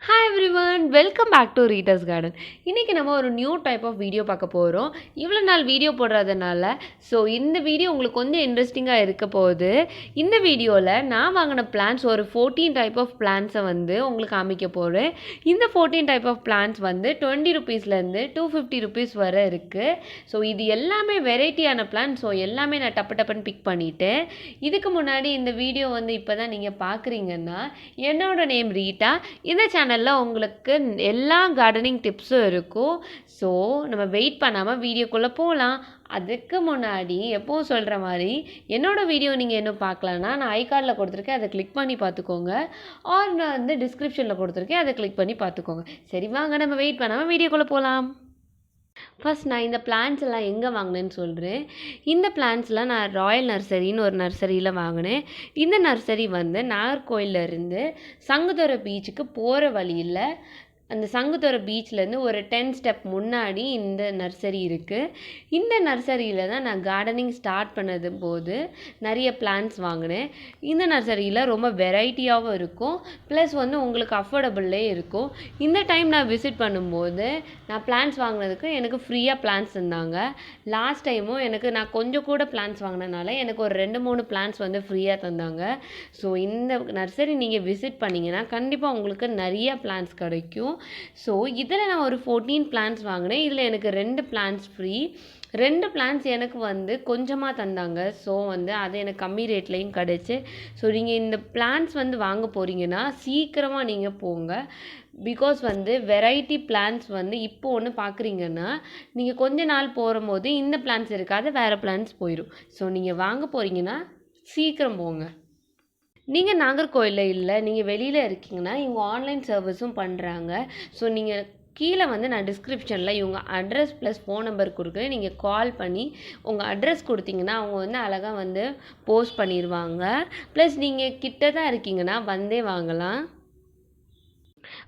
Hi everyone, welcome back to Rita's Garden. இன்னைக்கு நம்ம ஒரு நியூ டைப் ஆஃப் வீடியோ பார்க்க போகிறோம். இவ்வளோ நாள் வீடியோ போடுறதுனால இந்த வீடியோ உங்களுக்கு கொஞ்சம் இன்ட்ரெஸ்டிங்காக இருக்க போகுது. இந்த வீடியோவில் நான் வாங்கின பிளான்ஸ் ஒரு 14 டைப் ஆஃப் பிளான்ஸை உங்களுக்கு காமிக்க போகிறேன். இந்த 14 டைப் ஆஃப் பிளான்ஸ் 20 ருபீஸ்லேருந்து 250 ருபீஸ் வரை இருக்குது. இது எல்லாமே வெரைட்டியான பிளான்ஸ். எல்லாமே நான் டப்புன்னு பிக் பண்ணிட்டேன். இதுக்கு முன்னாடி இந்த வீடியோ இப்போ தான் நீங்கள் பார்க்குறீங்கன்னா என்னோட நேம் ரீட்டா. இந்த சேனலில் உங்களுக்கு எல்லா கார்டனிங் டிப்ஸும் இருக்கும். ஸோ நம்ம வெயிட் பண்ணாமல் வீடியோக்குள்ளே போகலாம். அதுக்கு முன்னாடி எப்போவும் சொல்கிற மாதிரி என்னோடய வீடியோ நீங்கள் இன்னும் பார்க்கலன்னா நான் ஐகார்டில் கொடுத்துருக்கேன், அதை கிளிக் பண்ணி பார்த்துக்கோங்க. ஆர் நான் டிஸ்கிரிப்ஷனில் கொடுத்துருக்கேன், அதை கிளிக் பண்ணி பார்த்துக்கோங்க. சரி வாங்க நம்ம வெயிட் பண்ணாமல் வீடியோக்குள்ளே போகலாம். ஃபர்ஸ்ட் நான் இந்த பிளான்ஸ் எல்லாம் எங்கே வாங்கினேன்னு சொல்கிறேன். இந்த பிளான்ஸ்லாம் நான் ராயல் நர்சரின்னு ஒரு நர்சரியில் வாங்கினேன். இந்த நர்சரி நாகர்கோயிலேருந்து சங்குத்துறை பீச்சுக்கு போகிற வழியில், அந்த சங்குத்துறை பீச்லேருந்து ஒரு 10 ஸ்டெப் முன்னாடி இந்த நர்சரி இருக்குது. இந்த நர்சரியில் தான் நான் கார்டனிங் ஸ்டார்ட் பண்ணது போது நிறைய பிளான்ஸ் வாங்கினேன். இந்த நர்சரியில் ரொம்ப வெரைட்டியாகவும் இருக்கும், ப்ளஸ் உங்களுக்கு அஃபோர்டபுள்லே இருக்கும். இந்த டைம் நான் விசிட் பண்ணும்போது நான் பிளான்ஸ் வாங்கினதுக்கு எனக்கு ஃப்ரீயாக பிளான்ஸ் தந்தாங்க. லாஸ்ட் டைமும் நான் கொஞ்சம் கூட பிளான்ஸ் வாங்கினதுனால எனக்கு ஒரு 2-3 பிளான்ஸ் ஃப்ரீயாக தந்தாங்க. ஸோ இந்த நர்சரி நீங்கள் விசிட் பண்ணிங்கன்னா கண்டிப்பாக உங்களுக்கு நிறைய பிளான்ஸ் கிடைக்கும். ஸோ இதில் நான் ஒரு 14 பிளான்ஸ் வாங்கினேன். இதில் எனக்கு 2 பிளான்ஸ் ஃப்ரீ. 2 பிளான்ஸ் எனக்கு கொஞ்சமாக தந்தாங்க. ஸோ அது எனக்கு கம்மி ரேட்லேயும் கிடச்சி. ஸோ நீங்கள் இந்த பிளான்ஸ் வாங்க போகிறீங்கன்னா சீக்கிரமாக நீங்கள் போங்க. பிகாஸ் வெரைட்டி பிளான்ஸ் இப்போ ஒன்று பார்க்குறீங்கன்னா நீங்கள் கொஞ்ச நாள் போகும்போது இந்த பிளான்ஸ் இருக்காது, வேறு பிளான்ஸ் போயிடும். ஸோ நீங்கள் வாங்க போகிறீங்கன்னா சீக்கிரம் போங்க. நீங்கள் நாகர்கோயிலில் இல்லை, நீங்கள் வெளியில் இருக்கீங்கன்னா இவங்க ஆன்லைன் சர்வீஸும் பண்ணுறாங்க. ஸோ நீங்கள் கீழே நான் டிஸ்கிரிப்ஷனில் இவங்க அட்ரஸ் ப்ளஸ் ஃபோன் நம்பர் கொடுக்குறேன். நீங்கள் கால் பண்ணி உங்கள் அட்ரஸ் கொடுத்தீங்கன்னா அவங்க அழகாக போஸ்ட் பண்ணிடுவாங்க. ப்ளஸ் நீங்கள் கிட்ட தான் இருக்கீங்கன்னா வந்தே வாங்கலாம்.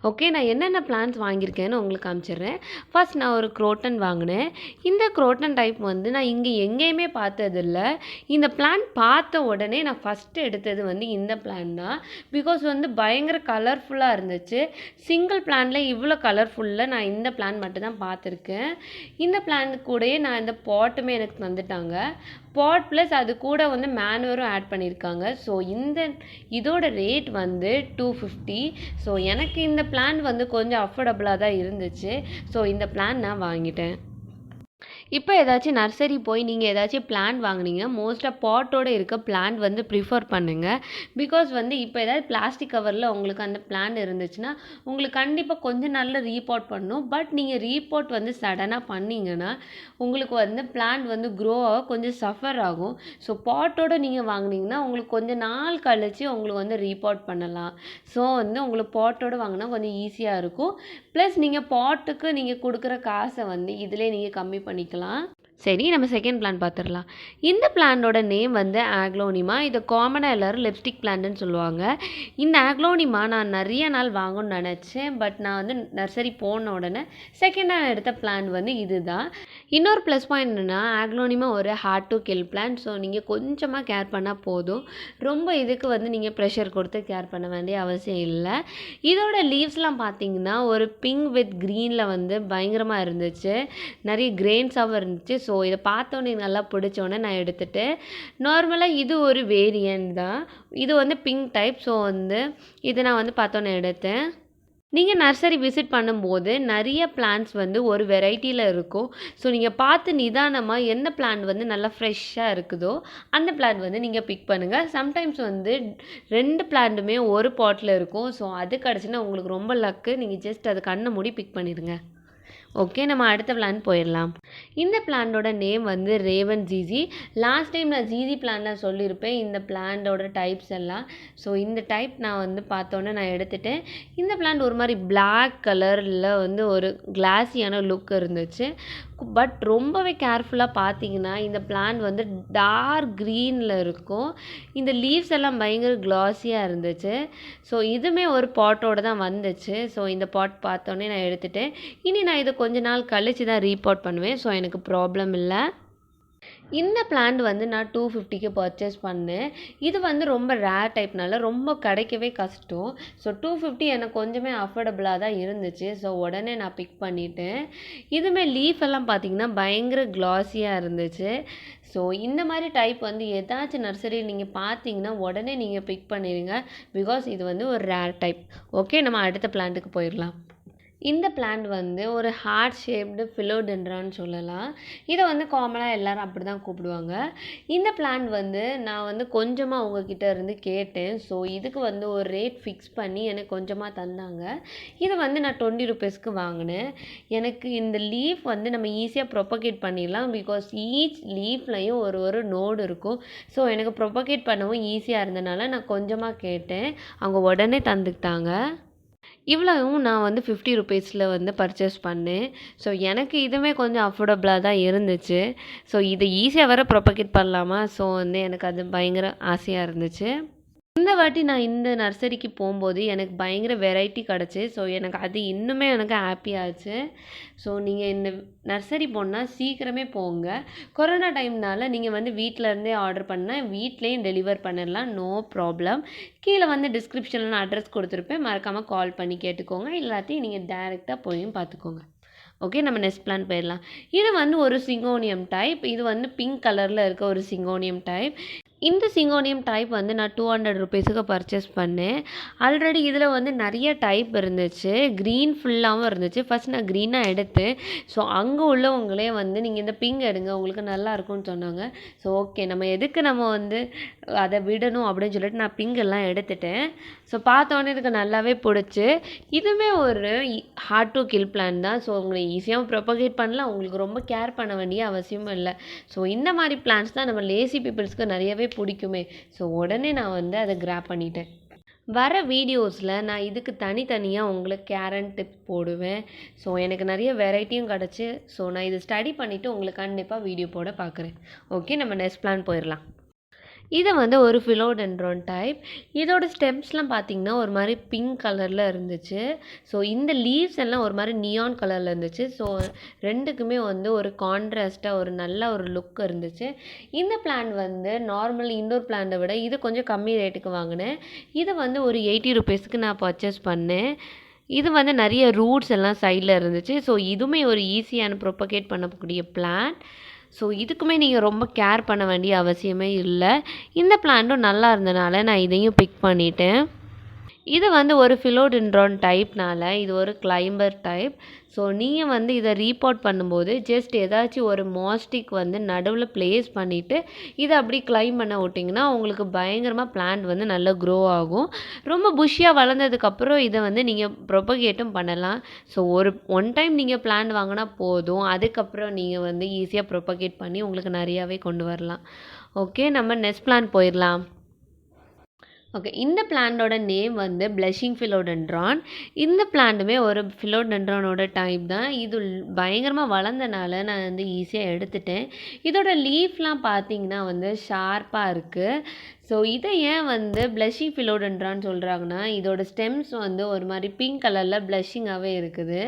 ஓகே, நான் என்னென்ன பிளான்ஸ் வாங்கியிருக்கேன்னு உங்களுக்கு காமிச்சிடுறேன். ஃபர்ஸ்ட் நான் ஒரு குரோட்டன் வாங்கினேன். இந்த குரோட்டன் டைப் நான் இங்கே எங்கேயுமே பார்த்ததில்ல. இந்த பிளான் பார்த்த உடனே நான் ஃபஸ்ட்டு எடுத்தது இந்த பிளான் தான். பிகாஸ் பயங்கர கலர்ஃபுல்லாக இருந்துச்சு. சிங்கிள் பிளானில் இவ்வளோ கலர்ஃபுல்லாக நான் இந்த பிளான் மட்டும்தான் பார்த்துருக்கேன். இந்த பிளான் கூடயே நான் இந்த பாட்டுமே எனக்கு தந்துட்டாங்க. பாட் ப்ளஸ் அது கூட மேனுவரும் ஆட் பண்ணியிருக்காங்க. ஸோ இதோட ரேட் 250. ஸோ எனக்கு இந்த பிளான் கொஞ்சம் அஃபோர்டபுளாக தான் இருந்துச்சு. ஸோ இந்த பிளான் நான் வாங்கிட்டேன். இப்போ ஏதாச்சும் நர்சரி போய் நீங்கள் ஏதாச்சும் பிளான்ட் வாங்கினீங்க, மோஸ்ட்டாக பாட்டோடு இருக்க பிளான்ட் ப்ரிஃபர் பண்ணுங்கள். பிகாஸ் இப்போ ஏதாவது பிளாஸ்டிக் கவரில் உங்களுக்கு அந்த பிளான்ட் இருந்துச்சுன்னா உங்களுக்கு கண்டிப்பாக கொஞ்சம் நாளில் ரீபாட் பண்ணணும். பட் நீங்கள் ரீபாட் சடனாக பண்ணிங்கன்னா உங்களுக்கு பிளான்ட் க்ரோ ஆக கொஞ்சம் சஃபர் ஆகும். ஸோ பாட்டோடு நீங்கள் வாங்கினீங்கன்னா உங்களுக்கு கொஞ்சம் நாள் கழித்து உங்களுக்கு ரீபாட் பண்ணலாம். ஸோ உங்களுக்கு பாட்டோடு வாங்கினா கொஞ்சம் ஈஸியாக இருக்கும். ப்ளஸ் நீங்கள் பாட்டுக்கு நீங்கள் கொடுக்குற காசை இதிலே நீங்கள் கம்மி பண்ணிக்கலாம். சரி, நம்ம செகண்ட் பிளான் பார்த்துடலாம். இந்த பிளானோட நேம் ஆக்லோனிமா. இதை காமனாக எல்லோரும் லிப்ஸ்டிக் பிளான்ட்னு சொல்லுவாங்க. இந்த ஆக்லோனிமா நான் நிறைய நாள் வாங்கணும்னு நினச்சேன். பட் நான் நர்சரி போன உடனே செகண்டாக எடுத்த பிளான் இது தான். இன்னொரு ப்ளஸ் பாயிண்ட் என்னென்னா, ஆக்லோனிமா ஒரு hard to kill plant. So நீங்கள் கொஞ்சமாக கேர் பண்ணால் போதும். ரொம்ப இதுக்கு நீங்கள் ப்ரெஷர் கொடுத்து கேர் பண்ண வேண்டிய அவசியம் இல்லை. இதோட லீவ்ஸ்லாம் பார்த்தீங்கன்னா ஒரு பிங்க் வித் க்ரீனில் பயங்கரமாக இருந்துச்சு. நிறைய கிரெயின்ஸாகவும் இருந்துச்சு. ஸோ இதை பார்த்தோன்னே நல்லா பிடிச்சோன்னே நான் எடுத்துகிட்டேன். நார்மலாக இது ஒரு வேரியன்ட் தான். இது பிங்க் டைப். ஸோ இதை நான் பார்த்தோன்னே எடுத்தேன். நீங்கள் நர்சரி விசிட் பண்ணும்போது நிறைய பிளான்ஸ் ஒரு வெரைட்டியில் இருக்கும். ஸோ நீங்கள் பார்த்து நிதானமாக எந்த பிளான்ட் நல்லா ஃப்ரெஷ்ஷாக இருக்குதோ அந்த பிளான்ட் நீங்கள் பிக் பண்ணுங்கள். சம்டைம்ஸ் 2 பிளான்ட்டுமே ஒரு பாட்டில் இருக்கும். ஸோ அது கிடச்சுன்னா உங்களுக்கு ரொம்ப லக்கு. நீங்கள் ஜஸ்ட் அது கண்ணை மூடி பிக் பண்ணிடுங்க. ஓகே, நம்ம அடுத்த பிளான் போயிடலாம். இந்த பிளான்டோட name Raven GG. Last time நான் ஜிஜி பிளான்லாம் சொல்லியிருப்பேன் இந்த பிளான்டோட டைப்ஸ் எல்லாம். ஸோ இந்த டைப் நான் பார்த்தோன்னே நான் எடுத்துட்டேன். இந்த பிளான்ட் ஒரு மாதிரி பிளாக் கலரில் ஒரு கிளாஸியான லுக் இருந்துச்சு. பட் ரொம்பவே கேர்ஃபுல்லாக பார்த்தீங்கன்னா இந்த பிளான்ட் டார்க் க்ரீனில் இருக்கும். இந்த லீவ்ஸ் எல்லாம் பயங்கர க்ளாஸியாக இருந்துச்சு. ஸோ இதுவுமே ஒரு பாட்டோடு தான் வந்துச்சு. ஸோ இந்த பாட் பார்த்தோன்னே நான் எடுத்துட்டேன். இனி நான் இதை கொஞ்ச நாள் கழித்து தான் ரீபாட் பண்ணுவேன். ஸோ எனக்கு ப்ராப்ளம் இல்லை. இந்த பிளான்ட் வந்து நான் 250க்கு பர்ச்சேஸ் பண்ணேன். இது வந்து ரொம்ப ரேர் டைப்னால ரொம்ப கிடைக்கவே கஷ்டம். ஸோ 250 எனக்கு கொஞ்சமே அஃபோர்டபுளாக தான் இருந்துச்சு. ஸோ உடனே நான் பிக் பண்ணிட்டேன். இதுவுமே லீஃப் எல்லாம் பார்த்தீங்கன்னா பயங்கர கிளாஸியாக இருந்துச்சு. ஸோ இந்த மாதிரி டைப் வந்து ஏதாச்சும் நர்சரி நீங்கள் பார்த்தீங்கன்னா உடனே நீங்கள் பிக் பண்ணிடுங்க. பிகாஸ் இது வந்து ஒரு ரேர் டைப். ஓகே, நம்ம அடுத்த பிளான்ட்டுக்கு போயிடலாம். இந்த பிளான்ட் வந்து ஒரு ஹார்ட் ஷேப்டு ஃபிலோடென்ட்ரான்னு சொல்லலாம். இதை வந்து காமனாக எல்லாரும் அப்படி தான் கூப்பிடுவாங்க. இந்த பிளான்ட் வந்து நான் வந்து கொஞ்சமாக உங்ககிட்ட இருந்து கேட்டேன். ஸோ இதுக்கு வந்து ஒரு ரேட் ஃபிக்ஸ் பண்ணி எனக்கு கொஞ்சமாக தந்தாங்க. இதை வந்து நான் 20 ருபீஸ்க்கு வாங்கினேன். எனக்கு இந்த லீஃப் வந்து நம்ம ஈஸியாக ப்ரொபகேட் பண்ணிடலாம். பிகாஸ் ஈச் லீஃப்லையும் ஒரு நோடு இருக்கும். ஸோ எனக்கு ப்ரொபகேட் பண்ணவும் ஈஸியாக இருந்தனால நான் கொஞ்சமாக கேட்டேன். அவங்க உடனே தந்துக்கிட்டாங்க. இவ்வளவும் நான் வந்து 50 ருபீஸில் வந்து பர்ச்சேஸ் பண்ணேன். ஸோ எனக்கு இதுவுமே கொஞ்சம் அஃபோர்டபுளாக தான் இருந்துச்சு. ஸோ இதை ஈஸியாக வேறு ப்ரொபகேட் பண்ணலாமா? ஸோ வந்து எனக்கு அது பயங்கர ஆசையாக இருந்துச்சு. இந்த வாட்டி நான் இந்த நர்சரிக்கு போகும்போது எனக்கு பயங்கர வெரைட்டி கிடச்சி. ஸோ எனக்கு அது இன்னுமே எனக்கு ஹாப்பியாச்சு. ஸோ நீங்கள் இந்த நர்சரி போனால் சீக்கிரமே போங்க. கொரோனா டைம்னால நீங்கள் வந்து வீட்டிலருந்தே ஆர்டர் பண்ணால் வீட்லேயும் டெலிவர் பண்ணிடலாம், நோ ப்ராப்ளம். கீழே வந்து டிஸ்கிரிப்ஷனில் நான் அட்ரஸ் கொடுத்துருப்பேன், மறக்காமல் கால் பண்ணி கேட்டுக்கோங்க. எல்லாத்தையும் நீங்கள் டேரெக்டாக போயும் பார்த்துக்கோங்க. ஓகே, நம்ம நெக்ஸ்ட் பிளான் போயிடலாம். இது வந்து ஒரு சிங்கோனியம் டைப். இது வந்து பிங்க் கலரில் இருக்க ஒரு சிங்கோனியம் டைப். இந்த சிங்கோனியம் டைப் வந்து நான் 200 ருபீஸுக்கு பர்ச்சேஸ் பண்ணேன். ஆல்ரெடி இதில் வந்து நிறைய டைப் இருந்துச்சு. க்ரீன் ஃபுல்லாகவும் இருந்துச்சு. ஃபஸ்ட் நான் க்ரீனாக எடுத்தேன். ஸோ அங்கே உள்ளவங்களே வந்து நீங்கள் இந்த பிங்க் எடுங்க, உங்களுக்கு நல்லா இருக்கும்னு சொன்னாங்க. ஸோ ஓகே, நம்ம எதுக்கு நம்ம வந்து அதை விடணும் அப்படின்னு சொல்லிட்டு நான் பிங்க் எல்லாம் எடுத்துட்டேன். ஸோ பார்த்தோன்னே எனக்கு நல்லாவே பிடிச்சி. இதுவுமே ஒரு ஹார்ட் டு கில் பிளான் தான். ஸோ உங்களை ஈஸியாகவும் ப்ரொபகேட் பண்ணலாம், உங்களுக்கு ரொம்ப கேர் பண்ண வேண்டிய அவசியமும் இல்லை. ஸோ இந்த மாதிரி பிளான்ஸ் தான் நம்ம லேசி பீப்புள்ஸ்க்கு நிறையவே பிடிக்குமே. ஸோ உடனே நான் வந்து அதை கிராப் பண்ணிட்டேன். வர வீடியோஸில் நான் இதுக்கு தனித்தனியாக உங்களுக்கு கேர் அண்ட் டிப்ஸ் போடுவேன். ஸோ எனக்கு நிறைய வெரைட்டியும் கிடச்சி. ஸோ நான் இதை ஸ்டடி பண்ணிவிட்டு உங்களுக்கு கண்டிப்பாக வீடியோ போட பார்க்குறேன். ஓகே, நம்ம நெக்ஸ்ட் பிளான் போயிடலாம். இது வந்து ஒரு philodendron டைப். இதோட ஸ்டெம்ஸ்லாம் பார்த்தீங்கன்னா ஒரு மாதிரி பிங்க் கலரில் இருந்துச்சு. ஸோ இந்த லீவ்ஸ் எல்லாம் ஒரு மாதிரி நியான் கலரில் இருந்துச்சு. ஸோ ரெண்டுக்குமே வந்து ஒரு கான்ட்ராஸ்ட்டாக ஒரு நல்ல ஒரு லுக் இருந்துச்சு. இந்த பிளான்ட் வந்து நார்மல் இண்டோர் பிளான்ட்டை விட இது கொஞ்சம் கம்மி ரேட்டுக்கு வாங்கினேன். இது வந்து ஒரு 80 ருபீஸ்க்கு நான் பர்ச்சேஸ் பண்ணேன். இது வந்து நிறைய ரூட்ஸ் எல்லாம் சைடில் இருந்துச்சு. ஸோ இதுவுமே ஒரு ஈஸியான ப்ரொபகேட் பண்ணக்கூடிய பிளான்ட். ஸோ இதுக்குமே நீங்கள் ரொம்ப கேர் பண்ண வேண்டிய அவசியமே இல்லை. இந்த பிளான்ட்டும் நல்லா இருந்தனால நான் இதையும் பிக் பண்ணிட்டேன். இது வந்து ஒரு philodendron டைப்னால இது ஒரு கிளைம்பர் டைப். ஸோ நீங்கள் வந்து இதை ரீபாட் பண்ணும்போது ஜஸ்ட் ஏதாச்சும் ஒரு மாஸ்டிக் வந்து நடுவில் ப்ளேஸ் பண்ணிவிட்டு இதை அப்படி கிளைம் பண்ண விட்டிங்கன்னா உங்களுக்கு பயங்கரமாக பிளான்ட் வந்து நல்லா க்ரோ ஆகும். ரொம்ப புஷ்ஷியாக வளர்ந்ததுக்கப்புறம் இதை வந்து நீங்கள் ப்ரொபகேட்டும் பண்ணலாம். ஸோ ஒன் டைம் நீங்கள் பிளான்ட் வாங்கினா போதும், அதுக்கப்புறம் நீங்கள் வந்து ஈஸியாக ப்ரொபகேட் பண்ணி உங்களுக்கு நிறையாவே கொண்டு வரலாம். ஓகே, நம்ம நெக்ஸ்ட் பிளான்ட் போயிடலாம். ஓகே, இந்த பிளான்ட்டோட நேம் வந்து பிளஷிங் philodendron. இந்த பிளான்ட்டுமே ஒரு philodendronோட டைப் தான். இது பயங்கரமாக வளர்ந்தனால நான் வந்து ஈஸியாக எடுத்துட்டேன். இதோட லீஃப்லாம் பார்த்தீங்கன்னா வந்து ஷார்ப்பாக இருக்குது. ஸோ இதை ஏன் வந்து பிளஷிங் philodendron சொல்கிறாங்கன்னா இதோட ஸ்டெம்ஸ் வந்து ஒரு மாதிரி பிங்க் கலரில் பிளஷிங்காகவே இருக்குது.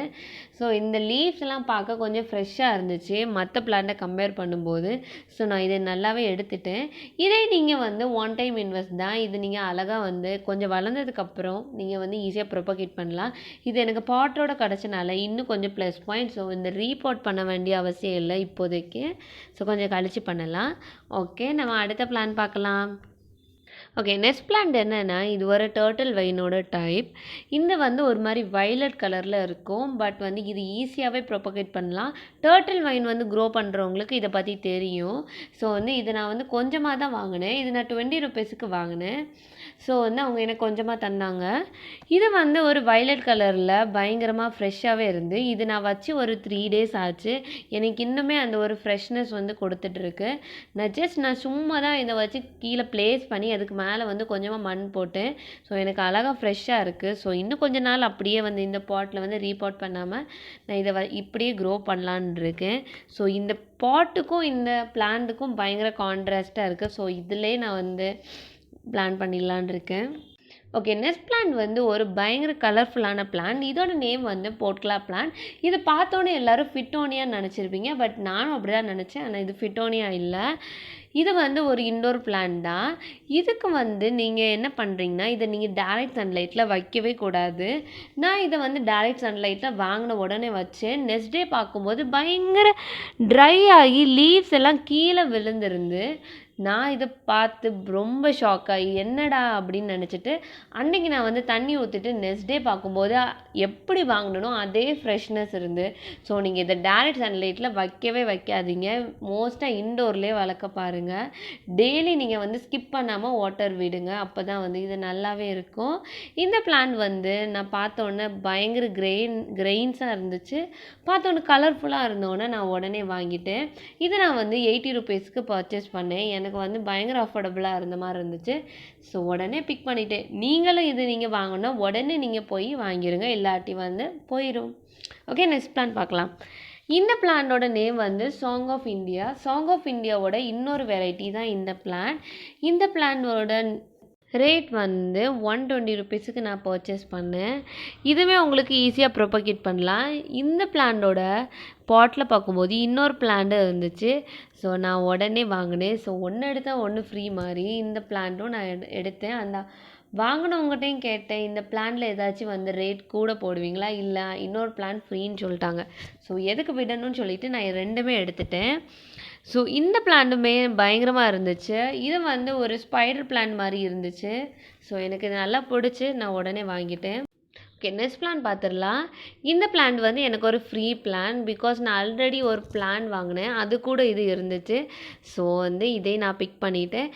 ஸோ இந்த லீவ்ஸ்லாம் பார்க்க கொஞ்சம் ஃப்ரெஷ்ஷாக இருந்துச்சு மற்ற பிளான்ட்டை கம்பேர் பண்ணும்போது. ஸோ நான் இதை நல்லாவே எடுத்துட்டேன். இதே நீங்கள் வந்து ஒன் டைம் இன்வெஸ்ட் தான். இது நீங்கள் அழகாக வந்து கொஞ்சம் வளர்ந்ததுக்கப்புறம் நீங்கள் வந்து ஈஸியாக ப்ரொபகேட் பண்ணலாம். இது எனக்கு பாட்டோட கிடச்சனால இன்னும் கொஞ்சம் ப்ளஸ் பாயிண்ட். ஸோ இந்த ரீபாட் பண்ண வேண்டிய அவசியம் இல்லை இப்போதைக்கு. ஸோ கொஞ்சம் கழிச்சு பண்ணலாம். ஓகே, நம்ம அடுத்த பிளான் பார்க்கலாம். ஓகே, நெக்ஸ்ட் பிளான்ட் என்னென்னா இது ஒரு டர்ட்டில் வைனோட டைப். இந்த வந்து ஒரு மாதிரி வைலட் கலரில் இருக்கும். பட் வந்து இது ஈஸியாகவே ப்ரொபகேட் பண்ணலாம். டர்ட்டில் வைன் வந்து க்ரோ பண்ணுறவங்களுக்கு இதை பற்றி தெரியும். ஸோ வந்து இதை நான் வந்து கொஞ்சமாக தான் வாங்கினேன். இது நான் 20 ருபீஸுக்கு வாங்கினேன். ஸோ வந்து அவங்க எனக்கு கொஞ்சமாக தந்தாங்க. இது வந்து ஒரு வைலட் கலரில் பயங்கரமாக ஃப்ரெஷ்ஷாகவே இருந்து இது நான் வச்சு ஒரு 3 டேஸ் ஆச்சு. எனக்கு இன்னுமே அந்த ஒரு ஃப்ரெஷ்னஸ் வந்து கொடுத்துட்ருக்கு. நான் சும்மா தான் இதை வச்சு கீழே ப்ளேஸ் பண்ணி அதுக்கு மேலே வந்து கொஞ்சமாக மண் போட்டேன். ஸோ எனக்கு அழகாக ஃப்ரெஷ்ஷாக இருக்குது. ஸோ இன்னும் கொஞ்ச நாள் அப்படியே வந்து இந்த பாட்டில் வந்து ரீபாட் பண்ணாமல் நான் இதை இப்படியே க்ரோ பண்ணலான்னு இருக்கேன். ஸோ இந்த பாட்டுக்கும் இந்த பிளான்ட்டுக்கும் பயங்கர கான்ட்ராஸ்ட்டாக இருக்குது. ஸோ இதிலே நான் வந்து பிளான் பண்ணிடலான் இருக்கேன். ஓகே, நெக்ஸ்ட் பிளான்ட் வந்து ஒரு பயங்கர கலர்ஃபுல்லான பிளான்ட். இதோட நேம் வந்து போட்கலா பிளான்ட். இதை பார்த்தோன்னே எல்லாரும் ஃபிட்டோனியான்னு நினச்சிருப்பீங்க. பட் நானும் அப்படி தான் நினச்சேன். ஆனால் இது ஃபிட்டோனியா இல்லை. இது வந்து ஒரு இன்டோர் பிளான்ட் தான். இதுக்கு வந்து நீங்கள் என்ன பண்ணுறீங்கன்னா, இதை நீங்கள் டைரக்ட் சன்லைட்டில் வைக்கவே கூடாது. நான் இதை வந்து டைரக்ட் சன்லைட்டில் வாங்கின உடனே வச்சேன். நெக்ஸ்ட் டே பார்க்கும்போது பயங்கர ட்ரை ஆகி லீவ்ஸ் எல்லாம் கீழே விழுந்திருந்து நான் இதை பார்த்து ரொம்ப ஷாக் ஆகி என்னடா அப்படின்னு நினச்சிட்டு அன்றைக்கி நான் வந்து தண்ணி ஊற்றிட்டு நெக்ஸ்ட் டே பார்க்கும்போது எப்படி வாங்கினனோ அதே ஃப்ரெஷ்னஸ் இருந்து. ஸோ நீங்கள் இதை டைரக்ட் சன்லைட்டில் வைக்கவே வைக்காதீங்க. மோஸ்ட்டாக இன்டோர்லேயே வளர்க்க பாருங்கள். டெய்லி நீங்கள் வந்து ஸ்கிப் பண்ணாமல் வாட்டர் விடுங்க. அப்போ தான் வந்து இது நல்லாவே இருக்கும். இந்த பிளான்ட் வந்து நான் பார்த்தோன்னே பயங்கர கிரெயின்ஸாக இருந்துச்சு. பார்த்தோன்னே கலர்ஃபுல்லாக இருந்தோன்னே நான் உடனே வாங்கிட்டேன். இதை நான் வந்து 80 ருபீஸ்க்கு பர்ச்சேஸ் பண்ணேன். எனக்கு வந்து பயங்கர அஃபோர்டபுளாக இருந்த மாதிரி இருந்துச்சு. ஸோ உடனே பிக் பண்ணிட்டேன். நீங்களும் இது நீங்கள் வாங்கினா உடனே நீங்கள் போய் வாங்கிடுங்க, இல்லாட்டி வந்து போயிடும். ஓகே, நெக்ஸ்ட் பிளான் பார்க்கலாம். இந்த பிளான்டோட நேம் வந்து song of India. Song of இந்தியாவோட இன்னொரு வெரைட்டி தான் இந்த பிளான். இந்த பிளானோட ரேட் வந்து 120 ருபீஸுக்கு நான் பர்ச்சேஸ் பண்ணேன். இதுவே உங்களுக்கு ஈஸியாக ப்ரொபகேட் பண்ணலாம். இந்த பிளான்டோட பாட்டில் பார்க்கும்போது இன்னொரு பிளான்ட் இருந்துச்சு. ஸோ நான் உடனே வாங்கினேன். ஸோ ஒன்று எடுத்தேன், ஒன்று ஃப்ரீ மாதிரி. இந்த பிளான்ட்டும் நான் எடுத்தேன். அந்த வாங்கினவங்ககிட்டையும் கேட்டேன், இந்த பிளான்ட்டில் ஏதாச்சும் வந்து ரேட் கூட போடுவீங்களா? இல்லை, இன்னொரு பிளான் ஃப்ரீன்னு சொல்லிட்டாங்க. ஸோ எதுக்கு விடணும்னு சொல்லிவிட்டு நான் ரெண்டுமே எடுத்துட்டேன். ஸோ இந்த பிளான்ட்டுமே பயங்கரமாக இருந்துச்சு. இது வந்து ஒரு ஸ்பைடர் பிளான்ட் மாதிரி இருந்துச்சு. ஸோ எனக்கு இது நல்லா பிடிச்சி நான் உடனே வாங்கிட்டேன். ஓகே, நெக்ஸ்ட் பிளான் பார்த்துடலாம். இந்த பிளான்ட் வந்து எனக்கு ஒரு ஃப்ரீ பிளான். பிகாஸ் நான் ஆல்ரெடி ஒரு பிளான் வாங்கினேன், அது கூட இது இருந்துச்சு. ஸோ வந்து இதை நான் பிக் பண்ணிவிட்டேன்.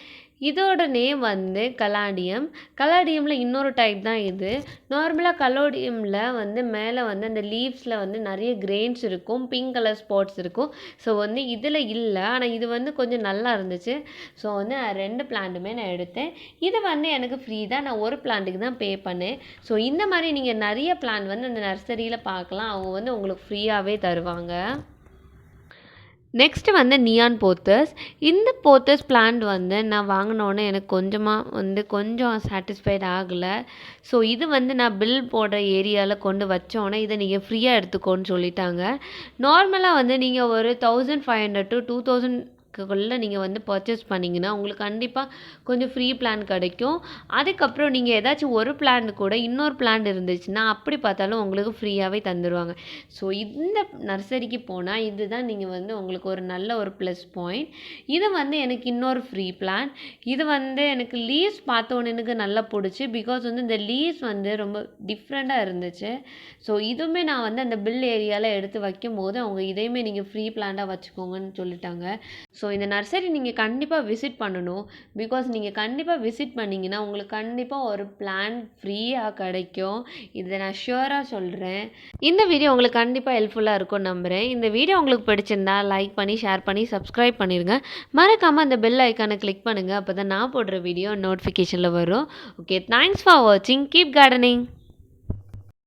இதோட நேம் வந்து கலாடியம். கலாடியமில் இன்னொரு டைப் தான் இது. நார்மலாக கலாடியமில் வந்து மேலே வந்து அந்த லீவ்ஸில் வந்து நிறைய கிரெயின்ஸ் இருக்கும், பிங்க் கலர் ஸ்பாட்ஸ் இருக்கும். ஸோ வந்து இதில் இல்லை, ஆனால் இது வந்து கொஞ்சம் நல்லா இருந்துச்சு. ஸோ வந்து நான் 2 பிளான்ட்டுமே நான் எடுத்தேன். இது வந்து எனக்கு ஃப்ரீ தான். நான் ஒரு பிளான்ட்டுக்கு தான் பே பண்ணேன். ஸோ இந்த மாதிரி நீங்கள் நிறைய பிளான் வந்து அந்த நர்சரியில் பார்க்கலாம். அவங்க வந்து உங்களுக்கு ஃப்ரீயாகவே தருவாங்க. நெக்ஸ்ட்டு வந்து நியான் போத்தர்ஸ். இந்த போத்தர்ஸ் பிளான்ட் வந்து நான் வாங்கினோன்னே எனக்கு கொஞ்சம் சாட்டிஸ்ஃபைட் ஆகலை. ஸோ இது வந்து நான் பில் போடுற ஏரியாவில் கொண்டு வச்சோன்னே இதை நீங்கள் ஃப்ரீயாக எடுத்துக்கோன்னு சொல்லிட்டாங்க. நார்மலாக வந்து நீங்கள் ஒரு 1500 to 2000 நீங்கள் வந்து பர்ச்சேஸ் பண்ணிங்கன்னா உங்களுக்கு கண்டிப்பாக கொஞ்சம் ஃப்ரீ பிளான் கிடைக்கும். அதுக்கப்புறம் நீங்கள் ஏதாச்சும் ஒரு பிளான் கூட இன்னொரு பிளான் இருந்துச்சுன்னா அப்படி பார்த்தாலும் உங்களுக்கு ஃப்ரீயாகவே தந்துடுவாங்க. ஸோ இந்த நர்சரிக்கு போனால் இதுதான் நீங்கள் வந்து உங்களுக்கு ஒரு நல்ல ஒரு ப்ளஸ் பாயிண்ட். இது வந்து எனக்கு இன்னொரு ஃப்ரீ பிளான். இது வந்து எனக்கு லீவ்ஸ் பார்த்தோன்னே எனக்கு நல்லா பிடிச்சி. பிகாஸ் வந்து இந்த லீவ்ஸ் வந்து ரொம்ப டிஃப்ரெண்ட்டாக இருந்துச்சு. ஸோ இதுவுமே நான் வந்து அந்த பில் ஏரியாவில் எடுத்து வைக்கும் போது அவங்க இதையுமே நீங்கள் ஃப்ரீ பிளான்ட்டாக வச்சுக்கோங்கன்னு சொல்லிட்டாங்க. ஸோ இந்த நர்சரி நீங்கள் கண்டிப்பாக விசிட் பண்ணணும். பிகாஸ் நீங்கள் கண்டிப்பாக விசிட் பண்ணிங்கன்னா உங்களுக்கு கண்டிப்பாக ஒரு பிளான் ஃப்ரீயாக கிடைக்கும். இதை நான் ஷுவராக சொல்கிறேன். இந்த வீடியோ உங்களுக்கு கண்டிப்பாக ஹெல்ப்ஃபுல்லாக இருக்கும்னு நம்புகிறேன். இந்த வீடியோ உங்களுக்கு பிடிச்சிருந்தா லைக் பண்ணி, ஷேர் பண்ணி, சப்ஸ்கிரைப் பண்ணிடுங்க. மறக்காமல் அந்த பெல் ஐக்கானை கிளிக் பண்ணுங்கள். அப்போ தான் நான் போடுற வீடியோ நோட்டிஃபிகேஷனில் வரும். ஓகே, தேங்க்ஸ் ஃபார் வாட்சிங். Keep gardening.